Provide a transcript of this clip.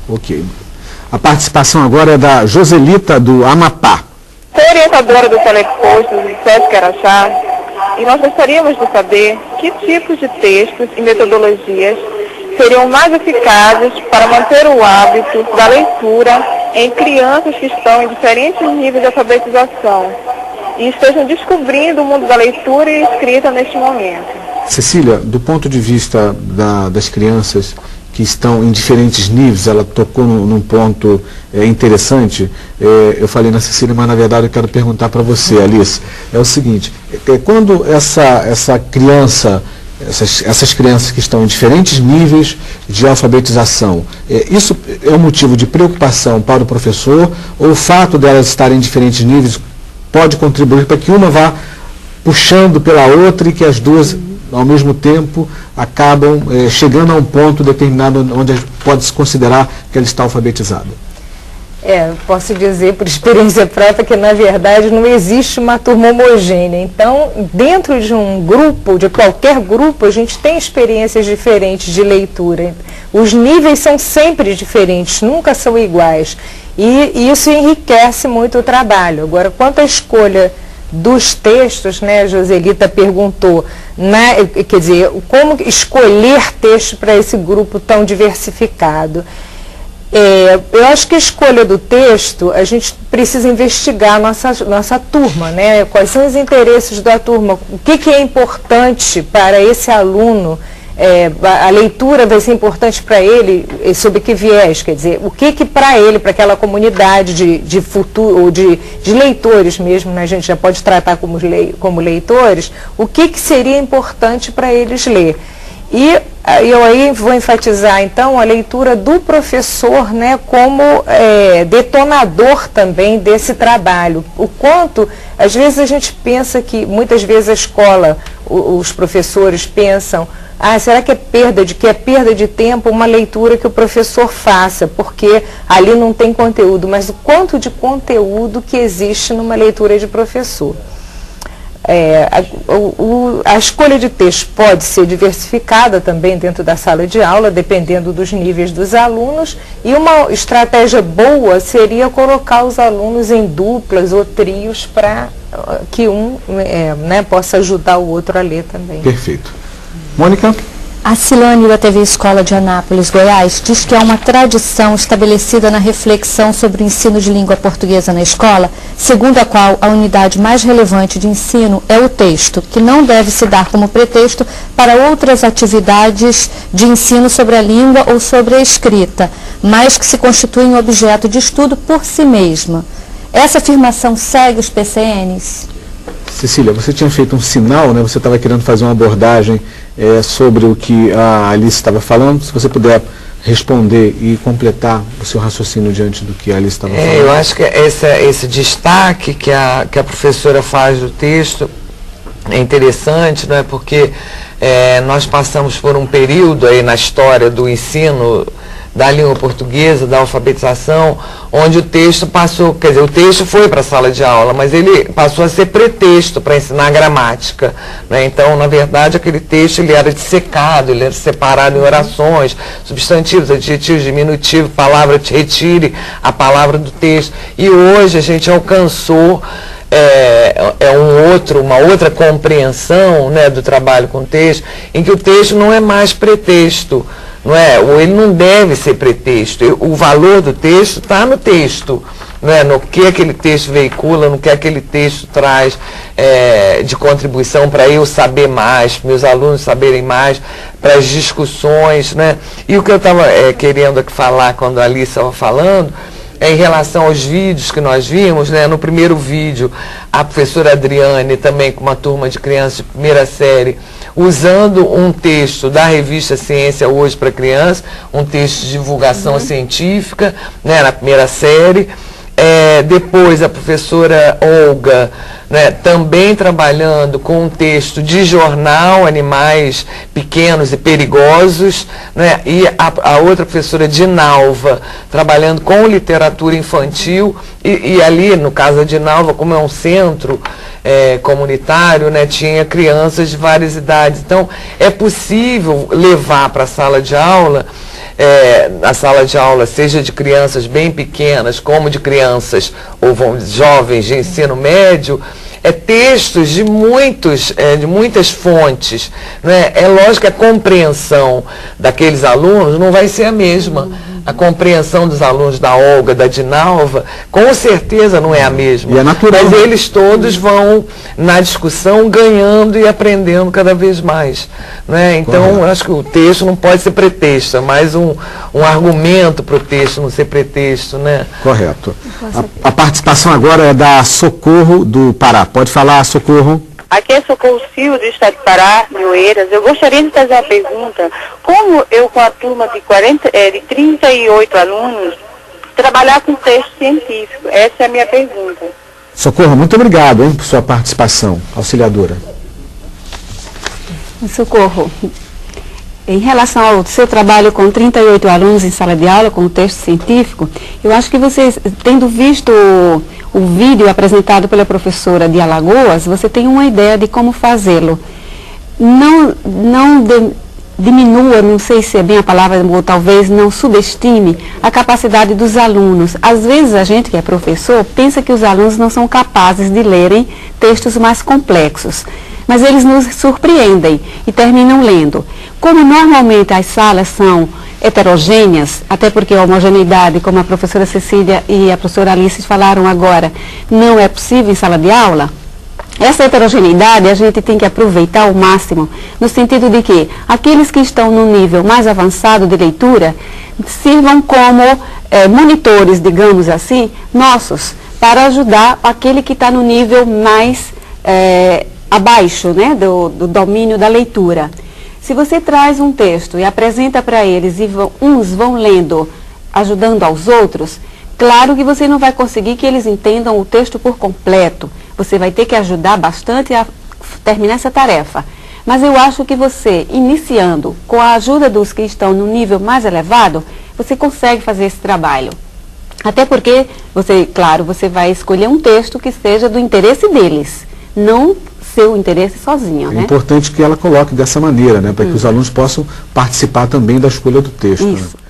Ok. A participação agora é da Joselita, do Amapá. Sou orientadora do Teleexposto do SESC Araxá e nós gostaríamos de saber que tipos de textos e metodologias seriam mais eficazes para manter o hábito da leitura em crianças que estão em diferentes níveis de alfabetização e estejam descobrindo o mundo da leitura e escrita neste momento. Cecília, do ponto de vista das crianças que estão em diferentes níveis, ela tocou num ponto interessante, eu falei na Cecília, mas na verdade eu quero perguntar para você, Alice, é o seguinte, quando essa criança, essas crianças que estão em diferentes níveis de alfabetização, isso é um motivo de preocupação para o professor, ou o fato delas estarem em diferentes níveis pode contribuir para que uma vá puxando pela outra e que as duas, ao mesmo tempo, acabam chegando a um ponto determinado onde pode se considerar que ela está alfabetizada? Posso dizer por experiência própria que, na verdade, não existe uma turma homogênea. Então, dentro de um grupo, de qualquer grupo, a gente tem experiências diferentes de leitura. Os níveis são sempre diferentes, nunca são iguais. E isso enriquece muito o trabalho. Agora, quanto à escolha dos textos, né, a Joselita perguntou, quer dizer, como escolher texto para esse grupo tão diversificado? Eu acho que a escolha do texto, a gente precisa investigar nossa turma, né? Quais são os interesses da turma, o que é importante para esse aluno, a leitura vai ser importante para ele, sob que viés, quer dizer, o que para ele, para aquela comunidade de futuro, ou de leitores mesmo, né? A gente já pode tratar como leitores, o que seria importante para eles ler. E eu aí vou enfatizar, então, a leitura do professor, né, como detonador também desse trabalho. O quanto, às vezes a gente pensa que, muitas vezes a escola, os professores pensam, será que é perda de tempo uma leitura que o professor faça, porque ali não tem conteúdo, mas o quanto de conteúdo que existe numa leitura de professor. A escolha de texto pode ser diversificada também dentro da sala de aula, dependendo dos níveis dos alunos, e uma estratégia boa seria colocar os alunos em duplas ou trios para que um possa ajudar o outro a ler também. Perfeito. Mônica? A Silane da TV Escola de Anápolis, Goiás, diz que há uma tradição estabelecida na reflexão sobre o ensino de língua portuguesa na escola, segundo a qual a unidade mais relevante de ensino é o texto, que não deve se dar como pretexto para outras atividades de ensino sobre a língua ou sobre a escrita, mas que se constitui um objeto de estudo por si mesma. Essa afirmação segue os PCNs? Cecília, você tinha feito um sinal, né? Você estava querendo fazer uma abordagem sobre o que a Alice estava falando. Se você puder responder e completar o seu raciocínio diante do que a Alice estava falando. Eu acho que esse destaque que a professora faz do texto é interessante, não é? Porque nós passamos por um período aí na história do ensino da língua portuguesa, da alfabetização, onde o texto passou, quer dizer, o texto foi para a sala de aula, mas ele passou a ser pretexto para ensinar gramática, né? Então, na verdade, aquele texto ele era dissecado, ele era separado em orações, substantivos, adjetivos, diminutivo, palavra, retire a palavra do texto. E hoje a gente alcançou uma outra compreensão, né, do trabalho com o texto, em que o texto não é mais pretexto, não é? Ou ele não deve ser pretexto. O valor do texto está no texto, não é? No que aquele texto veicula, no que aquele texto traz de contribuição para eu saber mais, para meus alunos saberem mais, para as discussões, né? E o que eu estava querendo aqui falar quando a Alice estava falando, em relação aos vídeos que nós vimos, né? No primeiro vídeo, a professora Adriane, também com uma turma de crianças de primeira série, usando um texto da revista Ciência Hoje para Criança, um texto de divulgação científica, né, na primeira série, Depois a professora Olga, né, também trabalhando com um texto de jornal, Animais Pequenos e Perigosos, né, e a outra professora Dinalva trabalhando com literatura infantil, e ali, no caso da Dinalva, como é um centro comunitário, né, tinha crianças de várias idades. Então, é possível levar para a sala de aula, seja de crianças bem pequenas, como de crianças ou jovens de ensino médio, textos de muitas fontes. Né? É lógico que a compreensão daqueles alunos não vai ser a mesma. A compreensão dos alunos da Olga, da Dinalva, com certeza não é a mesma. E é natural. Mas eles todos vão, na discussão, ganhando e aprendendo cada vez mais. Né? Então, eu acho que o texto não pode ser pretexto, é mais um argumento para o texto não ser pretexto. Né? Correto. A participação agora é da Socorro do Pará. Pode falar, Socorro. Aqui é Socorro Silva, do estado de Pará, de Oeiras. Eu gostaria de fazer uma pergunta. Como eu, com a turma de 38 alunos, trabalhar com texto científico? Essa é a minha pergunta. Socorro, muito obrigado, por sua participação, auxiliadora. Socorro, em relação ao seu trabalho com 38 alunos em sala de aula, com o texto científico, eu acho que você, tendo visto o vídeo apresentado pela professora de Alagoas, você tem uma ideia de como fazê-lo. Não diminua, não sei se é bem a palavra, ou talvez não subestime a capacidade dos alunos. Às vezes a gente que é professor pensa que os alunos não são capazes de lerem textos mais complexos, mas eles nos surpreendem e terminam lendo. Como normalmente as salas são heterogêneas, até porque a homogeneidade, como a professora Cecília e a professora Alice falaram agora, não é possível em sala de aula, essa heterogeneidade a gente tem que aproveitar ao máximo, no sentido de que aqueles que estão no nível mais avançado de leitura sirvam como monitores, digamos assim, nossos, para ajudar aquele que está no nível mais abaixo, né, do domínio da leitura. Se você traz um texto e apresenta para eles e uns vão lendo, ajudando aos outros, claro que você não vai conseguir que eles entendam o texto por completo. Você vai ter que ajudar bastante a terminar essa tarefa. Mas eu acho que você, iniciando com a ajuda dos que estão no nível mais elevado, você consegue fazer esse trabalho. Até porque, você vai escolher um texto que seja do interesse deles, não seu interesse sozinho, né? É importante que ela coloque dessa maneira, né, para que os alunos possam participar também da escolha do texto. Isso. Né?